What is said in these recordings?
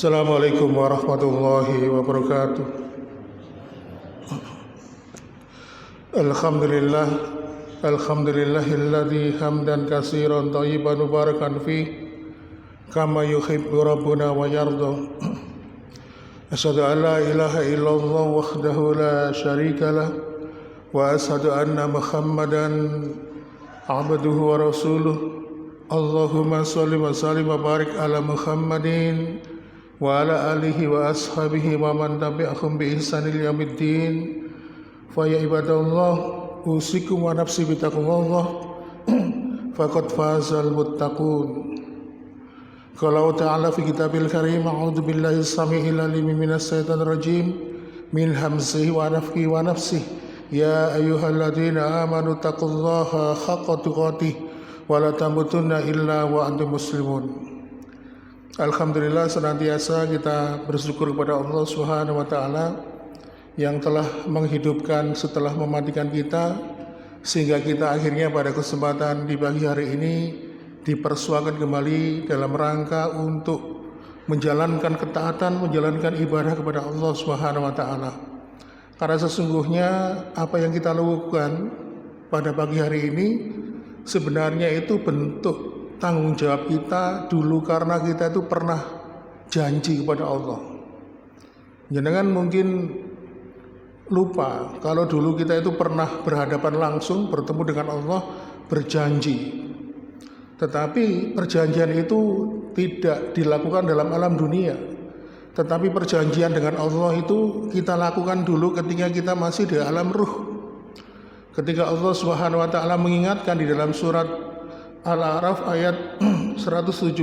Assalamualaikum warahmatullahi wabarakatuh. Alhamdulillah, alhamdulillahilladzi hamdan katsiran thayyiban mubarakan fi kama yuhibbu rabbuna wa yarda. Asyhadu an la ilaha illallah wahdahu la syarika lah wa asyhadu anna Muhammadan abduhu wa rasuluh. Allahumma shalli wa sallim wa barik ala Muhammadin wa ala alihi wa ashabihi wa man tabi'ahum bi ihsanil yaumiddin. Fa ya ibadallah, usikum wa nafsi bi taqwallah faqad fazal muttaqun. Qala ta'ala fi kitabil karim, a'udzu billahi samii'il alim minas syaitonir rajim min hamzihi wa nafthihi wa nafsihi. Ya ayyuhalladzina amanu taqullaha haqqa tuqatih wa la tamutunna illa wa antum muslimun. Alhamdulillah, senantiasa kita bersyukur kepada Allah Subhanahu wa taala yang telah menghidupkan setelah mematikan kita, sehingga kita akhirnya pada kesempatan di pagi hari ini dipersuakan kembali dalam rangka untuk menjalankan ketaatan, menjalankan ibadah kepada Allah Subhanahu wa taala. Karena sesungguhnya apa yang kita lakukan pada pagi hari ini sebenarnya itu bentuk tanggung jawab kita dulu, karena kita itu pernah janji kepada Allah. Jangan mungkin lupa kalau dulu kita itu pernah berhadapan langsung bertemu dengan Allah, berjanji. Tetapi perjanjian itu tidak dilakukan dalam alam dunia. Tetapi perjanjian dengan Allah itu kita lakukan dulu ketika kita masih di alam ruh. Ketika Allah Subhanahu wa taala mengingatkan di dalam surat Al-A'raf ayat 172,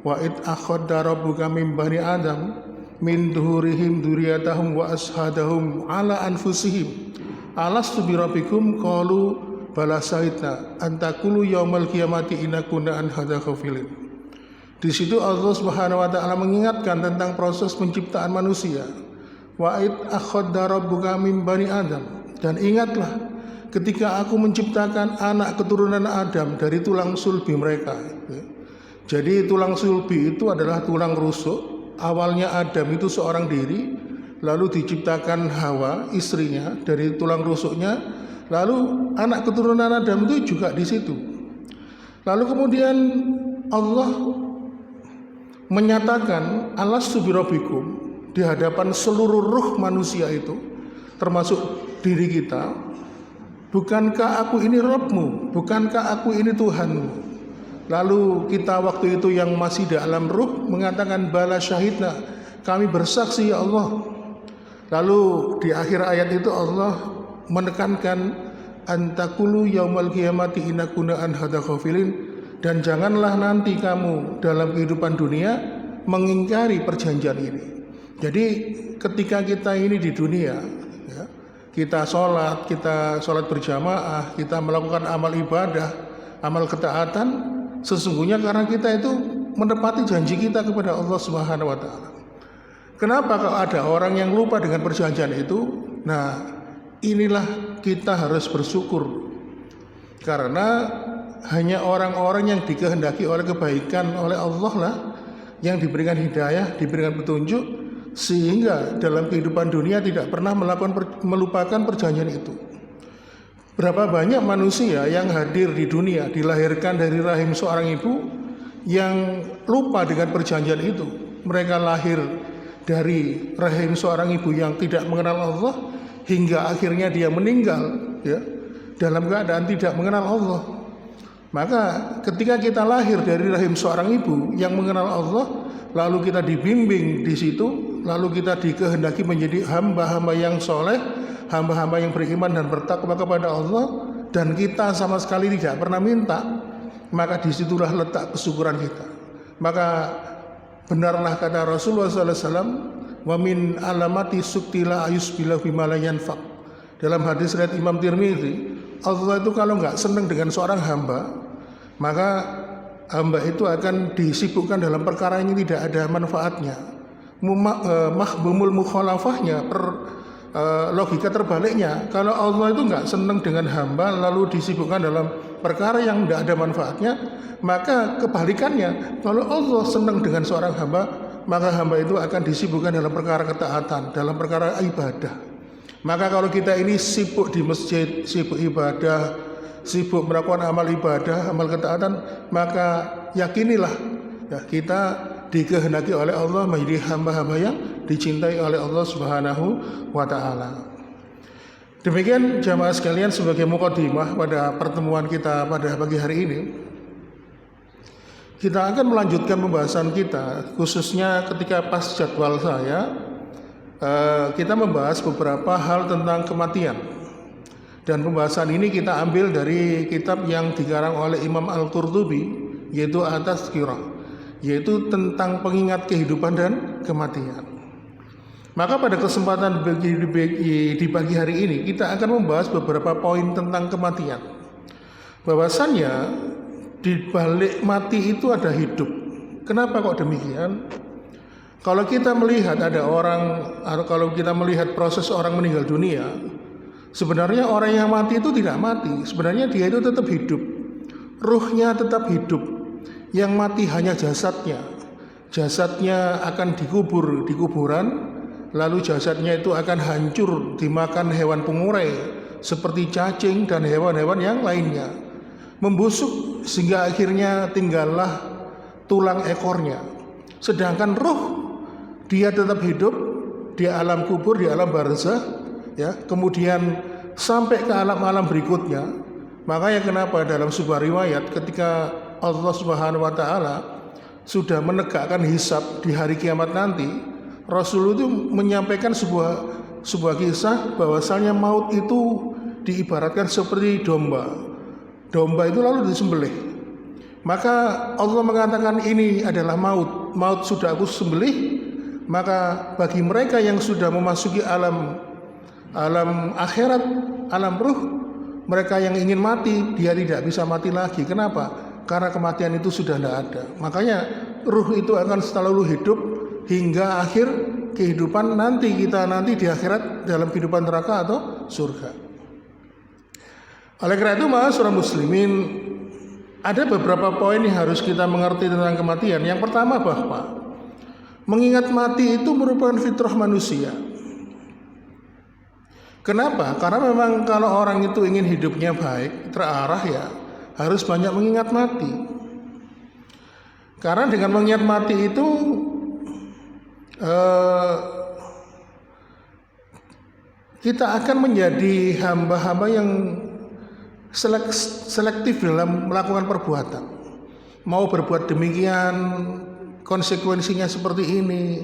wa id akhadha rabbuka min bani adam min duhurihim dzurriyyatahum wa ashhadahum ala anfusihim alastu bi rabbikum qalu bala syahidna an taqulu yaumal qiyamati inna kunna an hadza ghafilin. Di situ Allah Subhanahu wa taala mengingatkan tentang proses penciptaan manusia. Wa id akhadha rabbuka min bani adam, dan ingatlah ketika aku menciptakan anak keturunan Adam dari tulang sulbi mereka. Jadi tulang sulbi itu adalah tulang rusuk. Awalnya Adam itu seorang diri, lalu diciptakan Hawa istrinya dari tulang rusuknya, lalu anak keturunan Adam itu juga di situ. Lalu kemudian Allah menyatakan alastu bi rabbikum di hadapan seluruh ruh manusia itu, termasuk diri kita, bukankah aku ini Rabbmu, bukankah aku ini Tuhanmu? Lalu kita waktu itu yang masih di alam ruh mengatakan bala syahidna, kami bersaksi ya Allah. Lalu di akhir ayat itu Allah menekankan antakulu yaumal qiyamati inna kunna an hadza ghafilin, dan janganlah nanti kamu dalam kehidupan dunia mengingkari perjanjian ini. Jadi ketika kita ini di dunia, ya, kita sholat berjamaah, kita melakukan amal ibadah, amal ketaatan, sesungguhnya karena kita itu menepati janji kita kepada Allah Subhanahu wa taala. Kenapa kalau ada orang yang lupa dengan perjanjian itu? Nah, inilah kita harus bersyukur. Karena hanya orang-orang yang dikehendaki oleh kebaikan oleh Allah lah yang diberikan hidayah, diberikan petunjuk, sehingga dalam kehidupan dunia tidak pernah melupakan perjanjian itu. Berapa banyak manusia yang hadir di dunia, dilahirkan dari rahim seorang ibu, yang lupa dengan perjanjian itu. Mereka lahir dari rahim seorang ibu yang tidak mengenal Allah, hingga akhirnya dia meninggal, ya, dalam keadaan tidak mengenal Allah. Maka ketika kita lahir dari rahim seorang ibu yang mengenal Allah, lalu kita dibimbing di situ, lalu kita dikehendaki menjadi hamba-hamba yang soleh, hamba-hamba yang beriman dan bertakwa kepada Allah, dan kita sama sekali tidak pernah minta, maka disitulah letak kesyukuran kita. Maka benarlah kata Rasulullah SAW, wa min alamati suktila ayusbilah bima la yanfaq. Dalam hadis riwayat Imam Tirmidzi, Allah itu kalau nggak senang dengan seorang hamba, maka hamba itu akan disibukkan dalam perkara yang tidak ada manfaatnya. Mahbumul mukhalafahnya, logika terbaliknya, kalau Allah itu nggak senang dengan hamba lalu disibukkan dalam perkara yang tidak ada manfaatnya, maka kebalikannya, kalau Allah senang dengan seorang hamba, maka hamba itu akan disibukkan dalam perkara ketaatan, dalam perkara ibadah. Maka kalau kita ini sibuk di masjid, sibuk ibadah, sibuk melakukan amal ibadah, amal ketaatan, maka yakinilah ya, kita dikehendaki oleh Allah menjadi hamba-hamba yang dicintai oleh Allah Subhanahu wa taala. Demikian jamaah sekalian sebagai mukadimah pada pertemuan kita pada pagi hari ini. Kita akan melanjutkan pembahasan kita, khususnya ketika pas jadwal saya, kita membahas beberapa hal tentang kematian. Dan pembahasan ini kita ambil dari kitab yang dikarang oleh Imam Al-Qurtubi, yaitu At-Tazkirah, yaitu tentang pengingat kehidupan dan kematian. Maka pada kesempatan di pagi hari ini kita akan membahas beberapa poin tentang kematian. Bahwasannya di balik mati itu ada hidup. Kenapa kok demikian? Kalau kita melihat ada orang, atau kalau kita melihat proses orang meninggal dunia, sebenarnya orang yang mati itu tidak mati. Sebenarnya dia itu tetap hidup. Ruhnya tetap hidup. Yang mati hanya jasadnya. Jasadnya akan dikubur di kuburan, lalu jasadnya itu akan hancur dimakan hewan pengurai seperti cacing dan hewan-hewan yang lainnya. Membusuk sehingga akhirnya tinggallah tulang ekornya. Sedangkan roh dia tetap hidup di alam kubur, di alam barzah, ya. Kemudian sampai ke alam-alam berikutnya. Makanya kenapa dalam sebuah riwayat ketika Allah Subhanahu wa taala sudah menegakkan hisab di hari kiamat nanti, Rasul itu menyampaikan sebuah kisah bahwasanya maut itu diibaratkan seperti domba. Domba itu lalu disembelih. Maka Allah mengatakan ini adalah maut. Maut sudah aku sembelih. Maka bagi mereka yang sudah memasuki alam akhirat, alam ruh, mereka yang ingin mati, dia tidak bisa mati lagi. Kenapa? Karena kematian itu sudah tidak ada. Makanya ruh itu akan selalu hidup hingga akhir kehidupan nanti di akhirat dalam kehidupan neraka atau surga. Oleh karena itu, ma'asyiral muslimin, ada beberapa poin yang harus kita mengerti tentang kematian. Yang pertama bahwa mengingat mati itu merupakan fitrah manusia. Kenapa? Karena memang kalau orang itu ingin hidupnya baik, terarah ya, harus banyak mengingat mati. Karena dengan mengingat mati itu kita akan menjadi hamba-hamba yang selektif dalam melakukan perbuatan. Mau berbuat demikian, konsekuensinya seperti ini.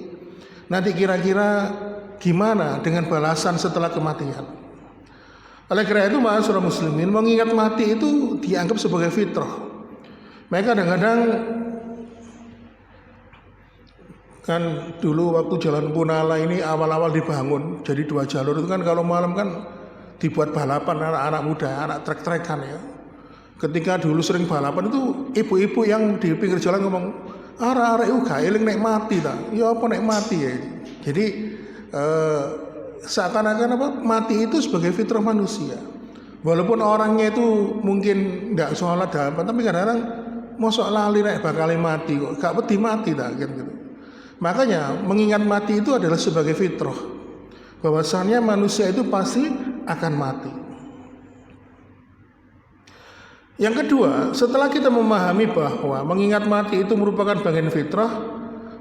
Nanti kira-kira gimana dengan balasan setelah kematian? Oleh karena itu, ma'asyiral muslimin, mengingat mati itu dianggap sebagai fitrah. Mereka kadang-kadang kan dulu waktu Jalan Punala ini awal-awal dibangun jadi 2 jalur itu kan kalau malam kan dibuat balapan anak-anak muda, anak trek-trekan ya. Ketika dulu sering balapan itu ibu-ibu yang di pinggir jalan ngomong, arek-arek uga eling nek mati ta. Ya apa nek mati ya. Jadi seakan-akan apa mati itu sebagai fitrah manusia. Walaupun orangnya itu mungkin tidak sholat tapi kadang-kadang mosok lali nek bakal mati kok. Gak wedi mati ta gitu. Makanya mengingat mati itu adalah sebagai fitrah. Bahwasannya manusia itu pasti akan mati. Yang kedua, setelah kita memahami bahwa mengingat mati itu merupakan bagian fitrah,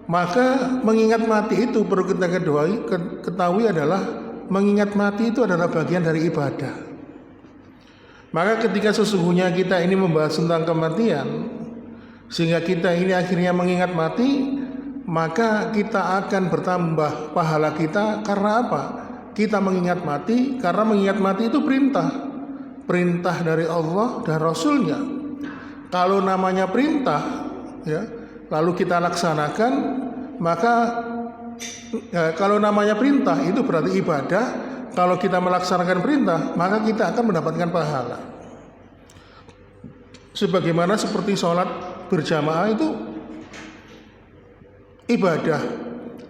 maka mengingat mati itu perlu kita ketahui adalah mengingat mati itu adalah bagian dari ibadah. Maka ketika sesungguhnya kita ini membahas tentang kematian, sehingga kita ini akhirnya mengingat mati, maka kita akan bertambah pahala kita. Karena apa? Kita mengingat mati, karena mengingat mati itu perintah dari Allah dan Rasulnya. Kalau namanya perintah ya, lalu kita laksanakan, maka kalau namanya perintah itu berarti ibadah. Kalau kita melaksanakan perintah, maka kita akan mendapatkan pahala. Sebagaimana seperti sholat berjamaah itu ibadah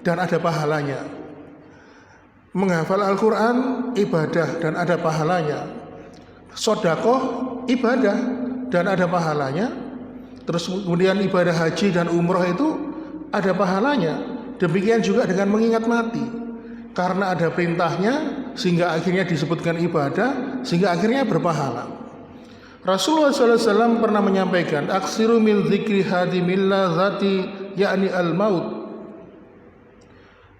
dan ada pahalanya. Menghafal Al-Quran ibadah dan ada pahalanya. Sedekah ibadah dan ada pahalanya. Terus kemudian ibadah haji dan umroh itu ada pahalanya. Demikian juga dengan mengingat mati, karena ada perintahnya sehingga akhirnya disebutkan ibadah, sehingga akhirnya berpahala. Rasulullah SAW pernah menyampaikan, aksiru min dzikri hadimil ladzati yakni al-maut.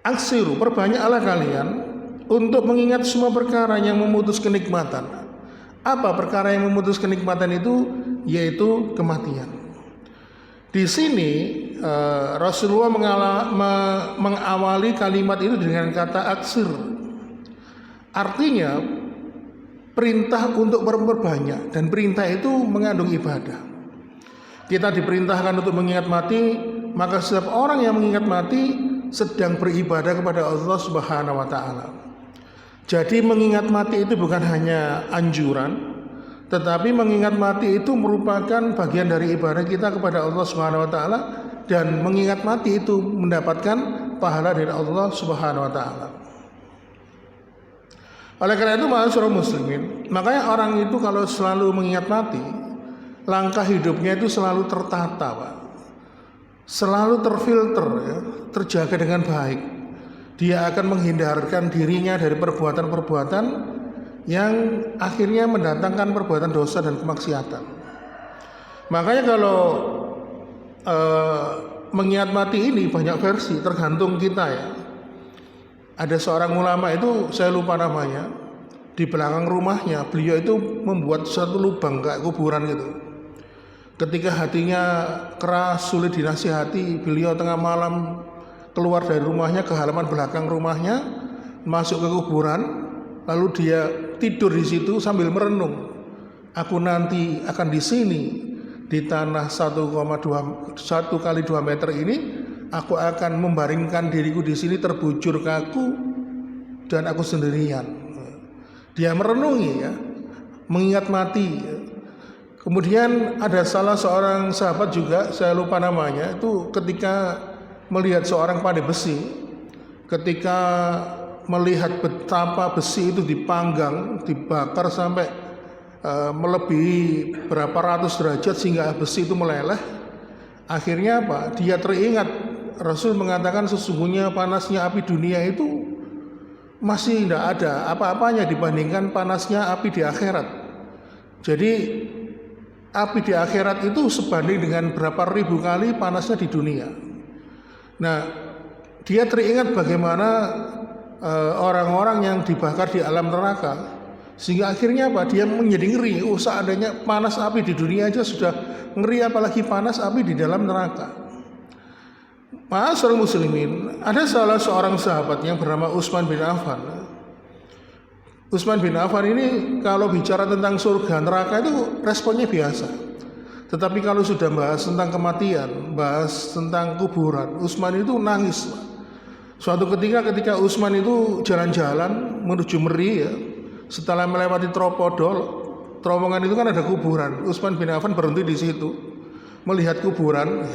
Aksiru, perbanyaklah kalian untuk mengingat semua perkara yang memutus kenikmatan. Apa perkara yang memutus kenikmatan itu? Yaitu kematian. Di sini Rasulullah mengawali kalimat itu dengan kata aksir. Artinya perintah untuk memperbanyak, dan perintah itu mengandung ibadah. Kita diperintahkan untuk mengingat mati, maka setiap orang yang mengingat mati sedang beribadah kepada Allah Subhanahu wa taala. Jadi mengingat mati itu bukan hanya anjuran, tetapi mengingat mati itu merupakan bagian dari ibadah kita kepada Allah Subhanahu wa taala, dan mengingat mati itu mendapatkan pahala dari Allah Subhanahu wa taala. Oleh karena itu ma'asyiral muslimin, makanya orang itu kalau selalu mengingat mati, langkah hidupnya itu selalu tertata, Pak. Selalu terfilter, ya, terjaga dengan baik. Dia akan menghindarkan dirinya dari perbuatan-perbuatan yang akhirnya mendatangkan perbuatan dosa dan kemaksiatan. Makanya kalau mengingat mati ini banyak versi, tergantung kita ya. Ada seorang ulama itu, saya lupa namanya, di belakang rumahnya beliau itu membuat suatu lubang kayak kuburan gitu. Ketika hatinya keras, sulit dinasihati, beliau tengah malam keluar dari rumahnya ke halaman belakang rumahnya, masuk ke kuburan, lalu dia tidur di situ sambil merenung. Aku nanti akan di sini, di tanah 1,2 meter ini, aku akan membaringkan diriku di sini terbujur kaku dan aku sendirian. Dia merenungi, ya, mengingat mati. Kemudian ada salah seorang sahabat juga, saya lupa namanya, itu ketika melihat seorang pandai besi, ketika melihat betapa besi itu dipanggang, dibakar sampai melebihi berapa ratus derajat sehingga besi itu meleleh, akhirnya apa? Dia teringat Rasul mengatakan sesungguhnya panasnya api dunia itu masih tidak ada apa-apanya dibandingkan panasnya api di akhirat. Jadi api di akhirat itu sebanding dengan berapa ribu kali panasnya di dunia. Nah, dia teringat bagaimana orang-orang yang dibakar di alam neraka, sehingga akhirnya apa? Dia menjadi ngeri. Oh, seandainya panas api di dunia aja sudah ngeri, apalagi panas api di dalam neraka. Ma'asyiral muslimin, ada salah seorang sahabat yang bernama Utsman bin Affan. Utsman bin Affan ini kalau bicara tentang surga neraka itu responnya biasa. Tetapi kalau sudah bahas tentang kematian, bahas tentang kuburan, Utsman itu nangis. Suatu ketika Utsman itu jalan-jalan menuju Meri, ya, setelah melewati terowongan itu kan ada kuburan. Utsman bin Affan berhenti di situ melihat kuburan.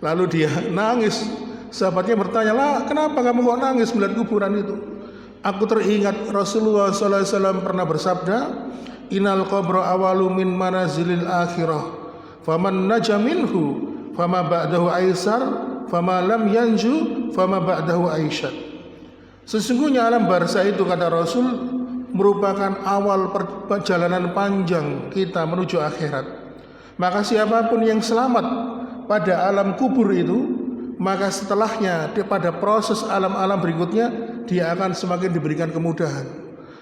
Lalu dia nangis. Sahabatnya bertanya, lah kenapa kamu kok nangis melihat kuburan itu? Aku teringat Rasulullah SAW pernah bersabda, Innal qabra awalu min manazilil akhirah, faman naja minhu, fama ba'dahu aisar, fama lam yanju, fama ba'dahu aisyad. Sesungguhnya alam barzah itu, kata Rasul, merupakan awal perjalanan panjang kita menuju akhirat. Maka siapapun yang selamat pada alam kubur itu, maka setelahnya pada proses alam-alam berikutnya dia akan semakin diberikan kemudahan.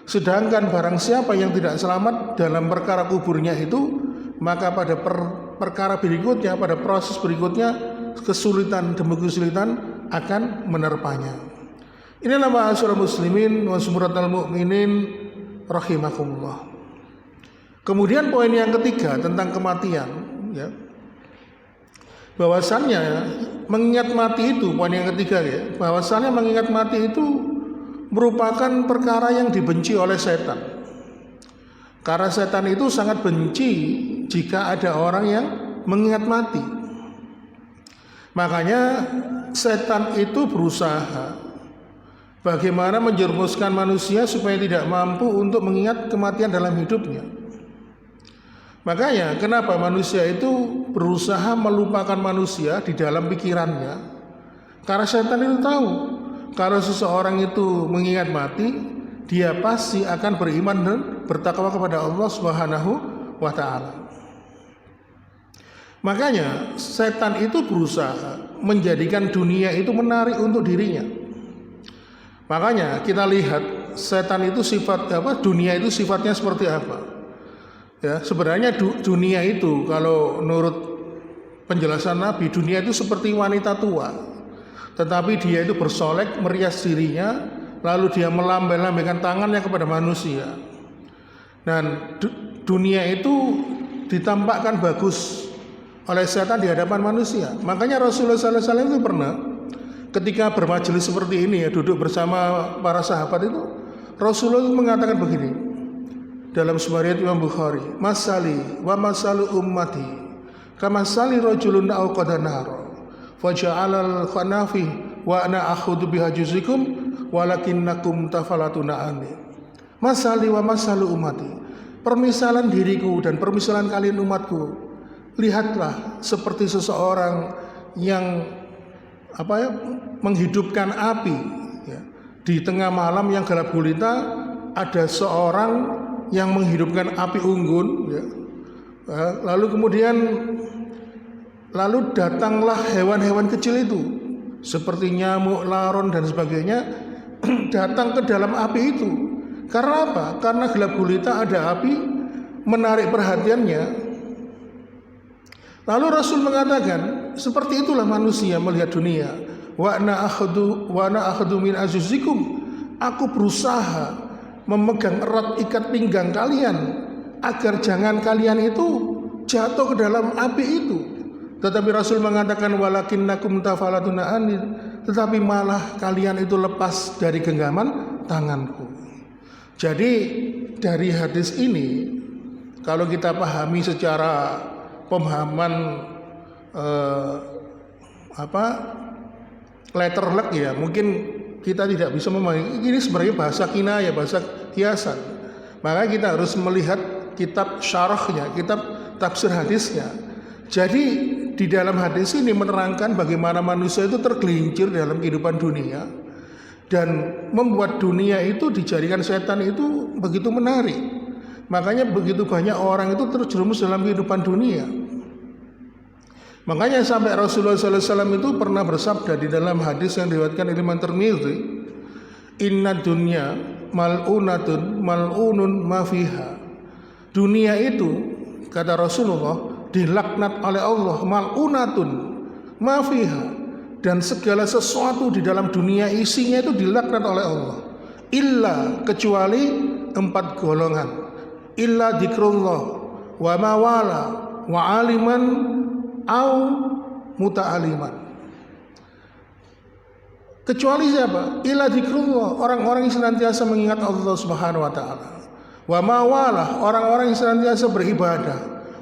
Sedangkan barang siapa yang tidak selamat dalam perkara kuburnya itu, maka pada perkara berikutnya, pada proses berikutnya, kesulitan demi kesulitan akan menerpanya. Inilah ma'asyiral muslimin wa sumratal mu'minin rahimakumullah. Kemudian poin yang ketiga tentang kematian, ya. Bahwasannya mengingat mati itu, poin yang ketiga, ya, bahwasannya mengingat mati itu merupakan perkara yang dibenci oleh setan. Karena setan itu sangat benci jika ada orang yang mengingat mati. Makanya setan itu berusaha bagaimana menjerumuskan manusia supaya tidak mampu untuk mengingat kematian dalam hidupnya. Makanya kenapa manusia itu berusaha melupakan manusia di dalam pikirannya, Karena setan itu tahu kalau seseorang itu mengingat mati, dia pasti akan beriman dan bertakwa kepada Allah Subhanahu wa taala. Makanya setan itu berusaha menjadikan dunia itu menarik untuk dirinya. Makanya kita lihat setan itu dunia itu sifatnya seperti apa? Ya, sebenarnya dunia itu kalau menurut penjelasan Nabi, dunia itu seperti wanita tua. Tetapi dia itu bersolek, merias dirinya, lalu dia melambai-lambaikan tangannya kepada manusia. Dan dunia itu ditampakkan bagus oleh setan di hadapan manusia. Makanya Rasulullah SAW itu pernah ketika bermajelis seperti ini ya, duduk bersama para sahabat itu, Rasulullah itu mengatakan begini dalam sebuah riwayat Imam Bukhari, "Masali wa masalu ummati kamasali rajulun auqada nara faja'alal khanafi wa ana akhudhu bihajuzikum walakinnakum tafalatuna anni." Masali wa masalu ummati, permisalan diriku dan permisalan kalian umatku, lihatlah seperti seseorang yang menghidupkan api ya. Di tengah malam yang gelap gulita ada seorang yang menghidupkan api unggun ya. Lalu datanglah hewan-hewan kecil itu seperti nyamuk, laron dan sebagainya datang ke dalam api itu. Karena apa? Karena gelap gulita ada api menarik perhatiannya. Lalu Rasul mengatakan, seperti itulah manusia melihat dunia. Wa ana akhadhu min azuzikum. Aku berusaha memegang erat ikat pinggang kalian agar jangan kalian itu jatuh ke dalam api itu. Tetapi Rasul mengatakan walakinnakum tafalatuna anni, tetapi malah kalian itu lepas dari genggaman tanganku. Jadi dari hadis ini kalau kita pahami secara pemahaman letterlek ya, mungkin kita tidak bisa memahami ini sebenarnya bahasa kinayah, bahasa kiasan. Maka kita harus melihat kitab syarahnya, kitab tafsir hadisnya. Jadi di dalam hadis ini menerangkan bagaimana manusia itu tergelincir dalam kehidupan dunia dan membuat dunia itu dijadikan setan itu begitu menarik. Makanya begitu banyak orang itu terjerumus dalam kehidupan dunia. Makanya sampai Rasulullah SAW itu pernah bersabda di dalam hadis yang diriwayatkan oleh Imam Tirmidzi, "Inna dunya mal'unatun mal'unun ma fiha." Dunia itu kata Rasulullah dilaknat oleh Allah, mal'unatun ma fiha, dan segala sesuatu di dalam dunia isinya itu dilaknat oleh Allah. Illa, kecuali 4 golongan. Illa dzikrullah wa mawala wa aliman au muta'aliman. Kecuali siapa? Illa dzikrullah, orang-orang yang senantiasa mengingat Allah Subhanahu wa taala. Wa mawala, orang-orang yang senantiasa beribadah.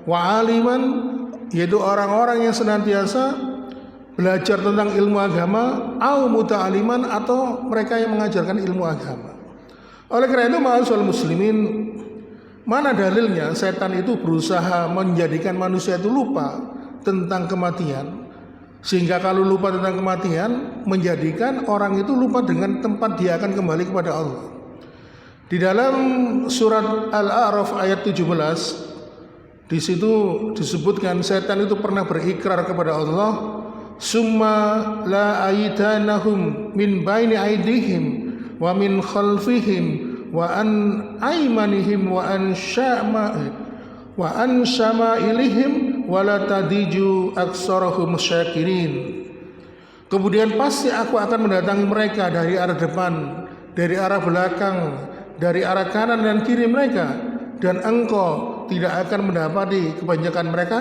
Wa aliman, yaitu orang-orang yang senantiasa belajar tentang ilmu agama, au muta'aliman, atau mereka yang mengajarkan ilmu agama. Oleh karena itu ma'asyiral muslimin, mana dalilnya setan itu berusaha menjadikan manusia itu lupa tentang kematian, sehingga kalau lupa tentang kematian menjadikan orang itu lupa dengan tempat dia akan kembali kepada Allah. Di dalam surat Al-A'raf ayat 17, di situ disebutkan setan itu pernah berikrar kepada Allah, "Summa la aitanahum min baini aidihim wa min khalfihim wa an aymanihim wa an syama'ilihim wa la tadiju aksarahum syakirin." Kemudian pasti aku akan mendatangi mereka dari arah depan, dari arah belakang, dari arah kanan dan kiri mereka, dan engkau tidak akan mendapati kebanyakan mereka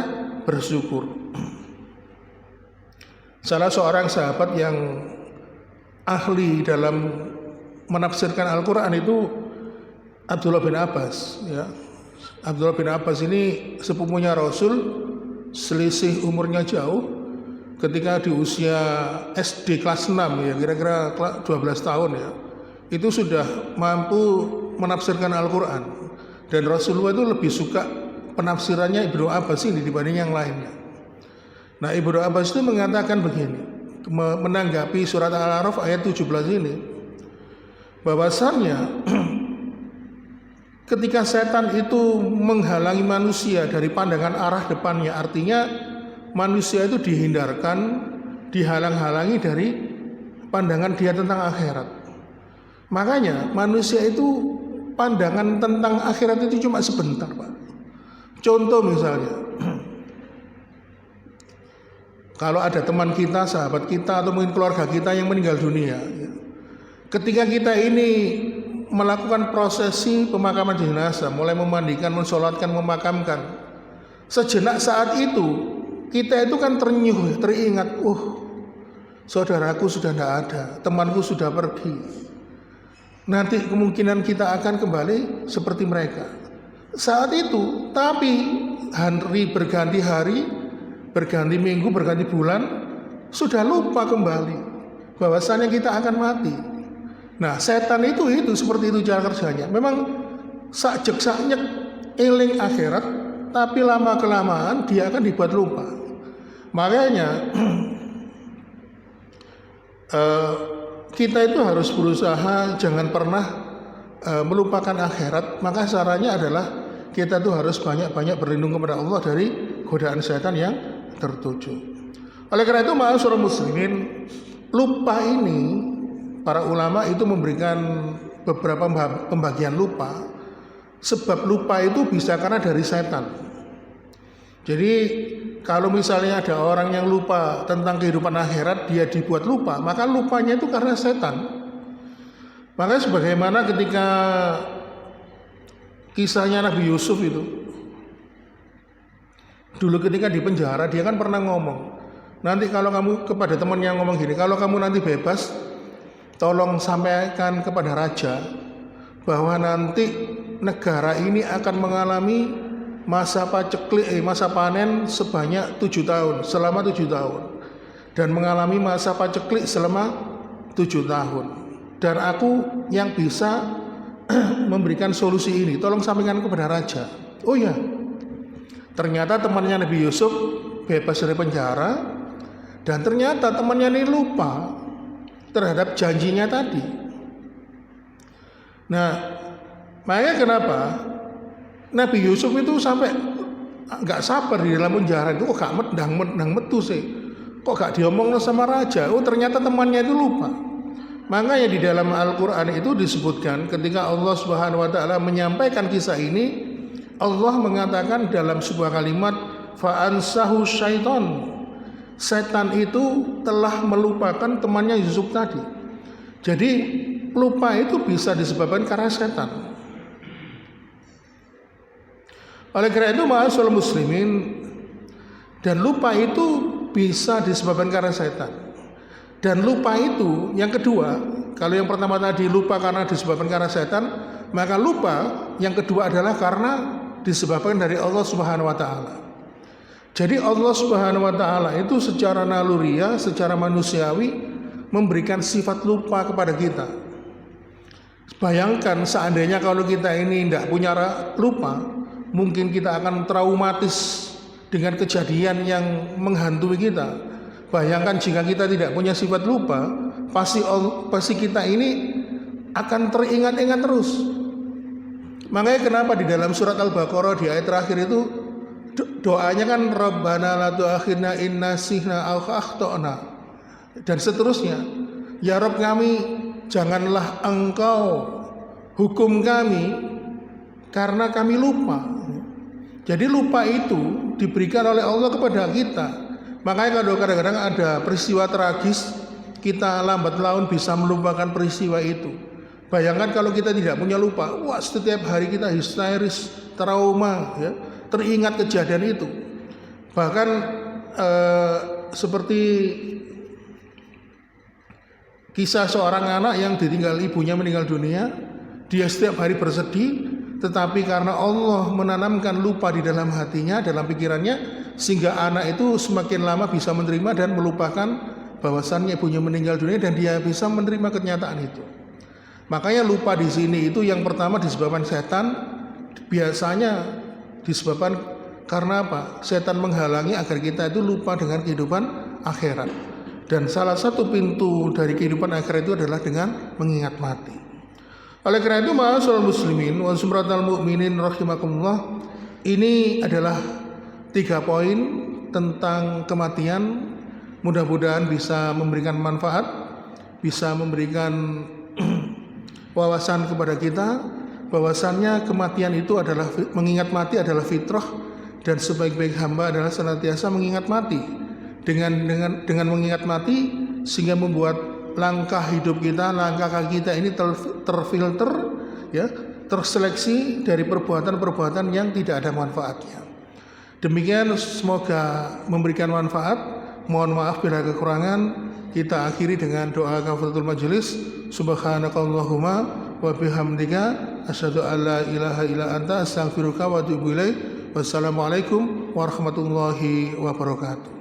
bersyukur. Salah seorang sahabat yang ahli dalam menafsirkan Al-Quran itu Abdullah bin Abbas ya. Abdullah bin Abbas ini sepupunya Rasul, selisih umurnya jauh. Ketika di usia SD kelas 6 ya, kira-kira 12 tahun ya, itu sudah mampu menafsirkan Al-Quran. Dan Rasulullah itu lebih suka penafsirannya Ibnu Abbas ini dibanding yang lainnya. Nah, Ibnu Abbas itu mengatakan begini, menanggapi surat Al-A'raf ayat 17 ini, bahwasannya ketika setan itu menghalangi manusia dari pandangan arah depannya, artinya manusia itu dihindarkan, dihalang-halangi dari pandangan dia tentang akhirat. Makanya manusia itu pandangan tentang akhirat itu cuma sebentar, Pak. Contoh misalnya, kalau ada teman kita, sahabat kita, atau mungkin keluarga kita yang meninggal dunia, ya. Ketika kita ini melakukan prosesi pemakaman jenazah, mulai memandikan, mensolatkan, memakamkan, sejenak saat itu kita itu kan ternyuh, teringat, saudaraku sudah tidak ada, temanku sudah pergi. Nanti kemungkinan kita akan kembali seperti mereka. Saat itu, tapi hari berganti hari, berganti minggu, berganti bulan, sudah lupa kembali bahwasannya kita akan mati. Nah, setan itu seperti itu cara kerjanya. Memang sakjek-saknyek eling akhirat, tapi lama kelamaan dia akan dibuat lupa. Makanya kita itu harus berusaha jangan pernah melupakan akhirat. Maka caranya adalah kita tuh harus banyak-banyak berlindung kepada Allah dari godaan setan yang tertuju. Oleh karena itu, ma'asyiral muslimin, lupa ini para ulama itu memberikan beberapa pembagian lupa. Sebab lupa itu bisa karena dari setan. Jadi kalau misalnya ada orang yang lupa tentang kehidupan akhirat, dia dibuat lupa, maka lupanya itu karena setan. Makanya sebagaimana ketika kisahnya Nabi Yusuf itu, dulu ketika di penjara dia kan pernah ngomong, nanti kalau kamu kepada temannya ngomong gini, kalau kamu nanti bebas, tolong sampaikan kepada raja bahwa nanti negara ini akan mengalami masa panen sebanyak 7 tahun, selama 7 tahun, dan mengalami masa paceklik selama 7 tahun. Dan aku yang bisa memberikan solusi ini, tolong sampaikan kepada raja. Oh ya, ternyata temannya Nabi Yusuf bebas dari penjara, dan ternyata temannya ini lupa terhadap janjinya tadi. Nah, makanya kenapa Nabi Yusuf itu sampai nggak sabar di dalam penjara itu, kok gak medang metu sih, kok gak diomong sama raja. Oh, ternyata temannya itu lupa. Makanya di dalam Al-Quran itu disebutkan ketika Allah Subhanahu Wa Taala menyampaikan kisah ini, Allah mengatakan dalam sebuah kalimat, fa'ansahu syaiton, setan itu telah melupakan temannya Yusuf tadi. Jadi lupa itu bisa disebabkan karena setan. Oleh karena itu, ma'asyiral muslimin, dan lupa itu bisa disebabkan karena setan. Dan lupa itu yang kedua, kalau yang pertama tadi lupa karena disebabkan karena setan, maka lupa yang kedua adalah karena disebabkan dari Allah Subhanahu wa taala. Jadi Allah Subhanahu wa taala itu secara naluriah, secara manusiawi memberikan sifat lupa kepada kita. Bayangkan seandainya kalau kita ini tidak punya lupa, mungkin kita akan traumatis dengan kejadian yang menghantui kita. Bayangkan jika kita tidak punya sifat lupa, pasti kita ini akan teringat-ingat terus. Makanya kenapa di dalam surat Al-Baqarah di ayat terakhir itu doanya kan Rabbana la tu'akhidna in nasihna aw akhtana, dan seterusnya. Ya Rabb kami, janganlah engkau hukum kami karena kami lupa. Jadi lupa itu diberikan oleh Allah kepada kita. Makanya kalau kadang-kadang ada peristiwa tragis, kita lambat laun bisa melupakan peristiwa itu. Bayangkan kalau kita tidak punya lupa, wah setiap hari kita histeris, trauma, ya, teringat kejadian itu. Bahkan seperti kisah seorang anak yang ditinggal ibunya meninggal dunia, dia setiap hari bersedih, tetapi karena Allah menanamkan lupa di dalam hatinya, dalam pikirannya, sehingga anak itu semakin lama bisa menerima dan melupakan bahwasannya ibunya meninggal dunia, dan dia bisa menerima kenyataan itu. Makanya lupa di sini itu yang pertama disebabkan setan, biasanya disebabkan karena apa? Setan menghalangi agar kita itu lupa dengan kehidupan akhirat. Dan salah satu pintu dari kehidupan akhirat itu adalah dengan mengingat mati. Oleh karena itu, ma'asyiral muslimin wa sumratal mu'minin rahimakumullah, ini adalah 3 poin tentang kematian. Mudah-mudahan bisa memberikan manfaat, bisa memberikan wawasan kepada kita bahwasannya kematian itu adalah, mengingat mati adalah fitrah, dan sebaik-baik hamba adalah senantiasa mengingat mati. Dengan mengingat mati sehingga membuat langkah hidup kita, langkah kaki kita ini terfilter, ya, terseleksi dari perbuatan-perbuatan yang tidak ada manfaatnya. Demikian, semoga memberikan manfaat. Mohon maaf bila kekurangan. Kita akhiri dengan doa kafaratul majelis. Subhanakallahumma wa bihamdika asyhadu an la ilaha illa anta astaghfiruka wa atubu ilaik. Wassalamualaikum warahmatullahi wabarakatuh.